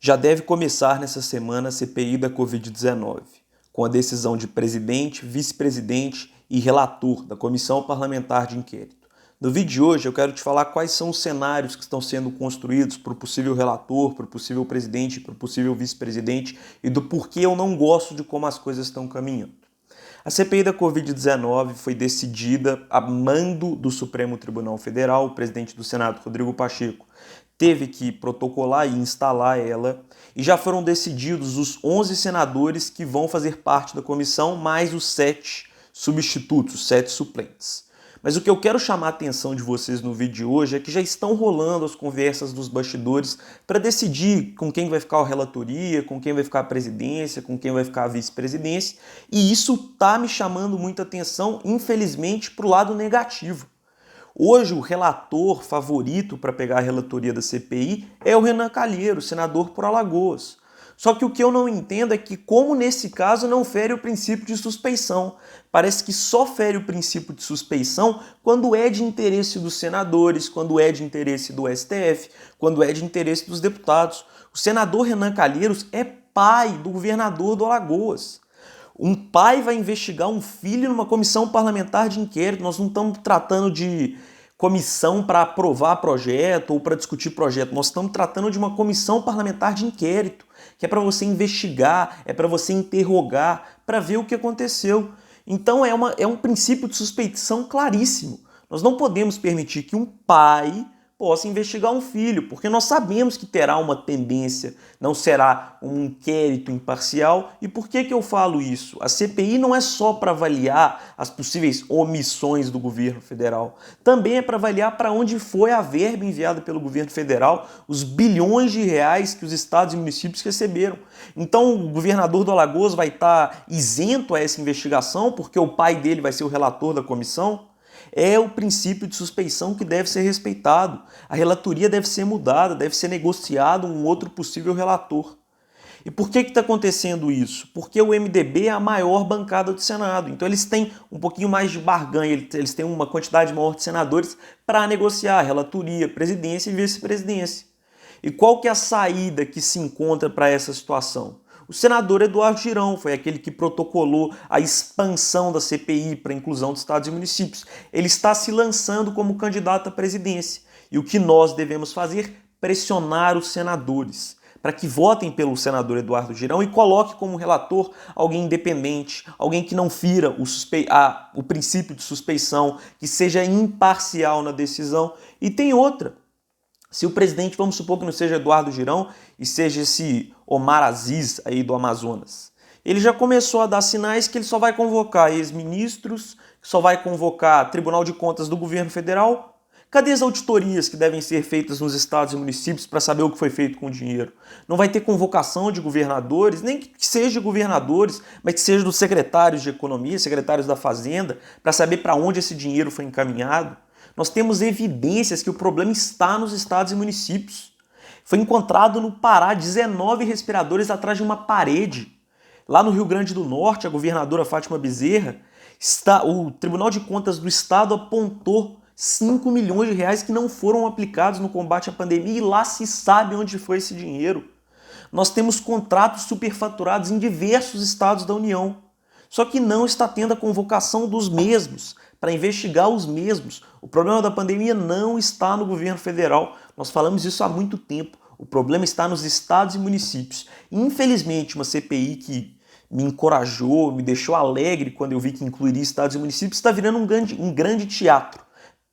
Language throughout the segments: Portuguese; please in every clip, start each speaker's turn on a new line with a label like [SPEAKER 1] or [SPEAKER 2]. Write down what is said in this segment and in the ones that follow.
[SPEAKER 1] Já deve começar nessa semana a CPI da Covid-19, com a decisão de presidente, vice-presidente e relator da Comissão Parlamentar de Inquérito. No vídeo de hoje eu quero te falar quais são os cenários que estão sendo construídos para o possível relator, para o possível presidente, para o possível vice-presidente e do porquê eu não gosto de como as coisas estão caminhando. A CPI da Covid-19 foi decidida a mando do Supremo Tribunal Federal. O presidente do Senado, Rodrigo Pacheco, teve que protocolar e instalar ela, e já foram decididos os 11 senadores que vão fazer parte da comissão, mais os 7 substitutos, os 7 suplentes. Mas o que eu quero chamar a atenção de vocês no vídeo de hoje é que já estão rolando as conversas dos bastidores para decidir com quem vai ficar a relatoria, com quem vai ficar a presidência, com quem vai ficar a vice-presidência, e isso está me chamando muita atenção, infelizmente, para o lado negativo. Hoje, o relator favorito para pegar a relatoria da CPI é o Renan Calheiros, senador por Alagoas. Só que o que eu não entendo é que, como nesse caso, não fere o princípio de suspeição. Parece que só fere o princípio de suspeição quando é de interesse dos senadores, quando é de interesse do STF, quando é de interesse dos deputados. O senador Renan Calheiros é pai do governador do Alagoas. Um pai vai investigar um filho numa comissão parlamentar de inquérito. Nós não estamos tratando de comissão para aprovar projeto ou para discutir projeto. Nós estamos tratando de uma comissão parlamentar de inquérito, que é para você investigar, é para você interrogar, para ver o que aconteceu. Então é um princípio de suspeição claríssimo. Nós não podemos permitir que um pai possa investigar um filho, porque nós sabemos que terá uma tendência, não será um inquérito imparcial. E por que eu falo isso? A CPI não é só para avaliar as possíveis omissões do governo federal, também é para avaliar para onde foi a verba enviada pelo governo federal, os bilhões de reais que os estados e municípios receberam. Então o governador do Alagoas vai estar isento a essa investigação porque o pai dele vai ser o relator da comissão? É o princípio de suspeição que deve ser respeitado. A relatoria deve ser mudada, deve ser negociado um outro possível relator. E por que está acontecendo isso? Porque o MDB é a maior bancada do Senado. Então eles têm um pouquinho mais de barganha, eles têm uma quantidade maior de senadores para negociar a relatoria, presidência e vice-presidência. E qual que é a saída que se encontra para essa situação? O senador Eduardo Girão foi aquele que protocolou a expansão da CPI para a inclusão dos estados e municípios. Ele está se lançando como candidato à presidência. E o que nós devemos fazer? Pressionar os senadores para que votem pelo senador Eduardo Girão e coloque como relator alguém independente, alguém que não fira o princípio de suspeição, que seja imparcial na decisão. E tem outra. Se o presidente, vamos supor que não seja Eduardo Girão e seja esse Omar Aziz aí do Amazonas, ele já começou a dar sinais que ele só vai convocar ex-ministros, só vai convocar Tribunal de Contas do governo federal. Cadê as auditorias que devem ser feitas nos estados e municípios para saber o que foi feito com o dinheiro? Não vai ter convocação de governadores, nem que seja de governadores, mas que seja dos secretários de economia, secretários da fazenda, para saber para onde esse dinheiro foi encaminhado. Nós temos evidências que o problema está nos estados e municípios. Foi encontrado no Pará 19 respiradores atrás de uma parede. Lá no Rio Grande do Norte, a governadora Fátima Bezerra, o Tribunal de Contas do Estado apontou 5 milhões de reais que não foram aplicados no combate à pandemia, e lá se sabe onde foi esse dinheiro. Nós temos contratos superfaturados em diversos estados da União. Só que não está tendo a convocação dos mesmos, para investigar os mesmos. O problema da pandemia não está no governo federal. Nós falamos isso há muito tempo. O problema está nos estados e municípios. Infelizmente, uma CPI que me encorajou, me deixou alegre quando eu vi que incluiria estados e municípios, está virando um grande teatro.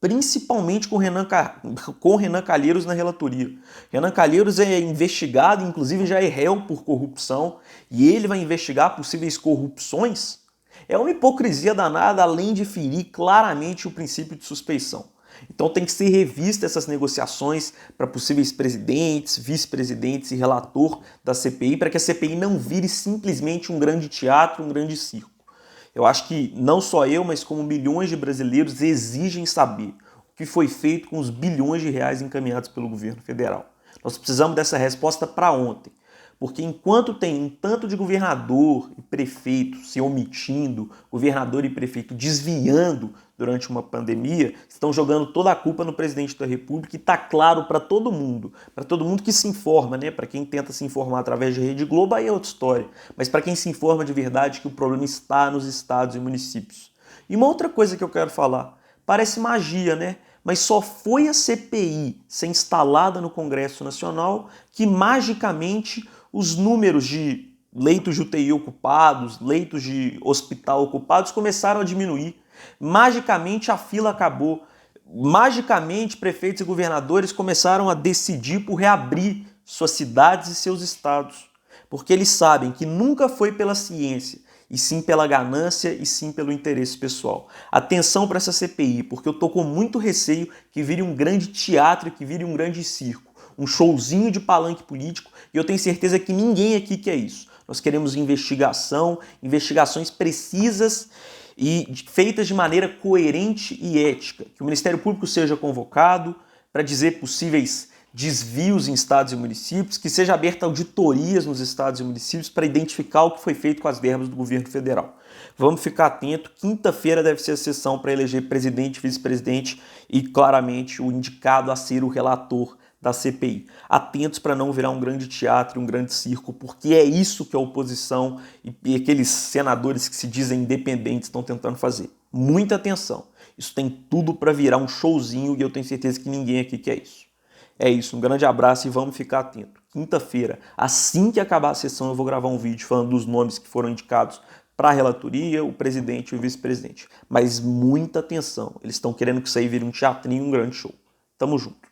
[SPEAKER 1] Principalmente com Renan Calheiros na relatoria. Renan Calheiros é investigado, inclusive já é réu por corrupção, e ele vai investigar possíveis corrupções. É uma hipocrisia danada, além de ferir claramente o princípio de suspeição. Então tem que ser revista essas negociações para possíveis presidentes, vice-presidentes e relator da CPI, para que a CPI não vire simplesmente um grande teatro, um grande circo. Eu acho que não só eu, mas como milhões de brasileiros exigem saber o que foi feito com os bilhões de reais encaminhados pelo governo federal. Nós precisamos dessa resposta para ontem. Porque enquanto tem um tanto de governador e prefeito se omitindo, governador e prefeito desviando durante uma pandemia, estão jogando toda a culpa no presidente da República e está claro para todo mundo que se informa, né? Para quem tenta se informar através de Rede Globo, aí é outra história, mas para quem se informa de verdade que o problema está nos estados e municípios. E uma outra coisa que eu quero falar, parece magia, né? Mas só foi a CPI ser instalada no Congresso Nacional que magicamente os números de leitos de UTI ocupados, leitos de hospital ocupados começaram a diminuir. Magicamente a fila acabou. Magicamente prefeitos e governadores começaram a decidir por reabrir suas cidades e seus estados. Porque eles sabem que nunca foi pela ciência, e sim pela ganância e sim pelo interesse pessoal. Atenção para essa CPI, porque eu tô com muito receio que vire um grande teatro, que vire um grande circo, um showzinho de palanque político, e eu tenho certeza que ninguém aqui quer isso. Nós queremos investigação, investigações precisas e feitas de maneira coerente e ética, que o Ministério Público seja convocado para dizer possíveis desvios em estados e municípios, que seja aberta auditorias nos estados e municípios para identificar o que foi feito com as verbas do governo federal. Vamos ficar atento, quinta-feira deve ser a sessão para eleger presidente, vice-presidente e claramente o indicado a ser o relator da CPI. Atentos para não virar um grande teatro, um grande circo, porque é isso que a oposição e aqueles senadores que se dizem independentes estão tentando fazer. Muita atenção. Isso tem tudo para virar um showzinho e eu tenho certeza que ninguém aqui quer isso. É isso, um grande abraço e vamos ficar atento. Quinta-feira, assim que acabar a sessão, eu vou gravar um vídeo falando dos nomes que foram indicados para a relatoria, o presidente e o vice-presidente. Mas muita atenção, eles estão querendo que isso aí vire um teatrinho, um grande show. Tamo junto.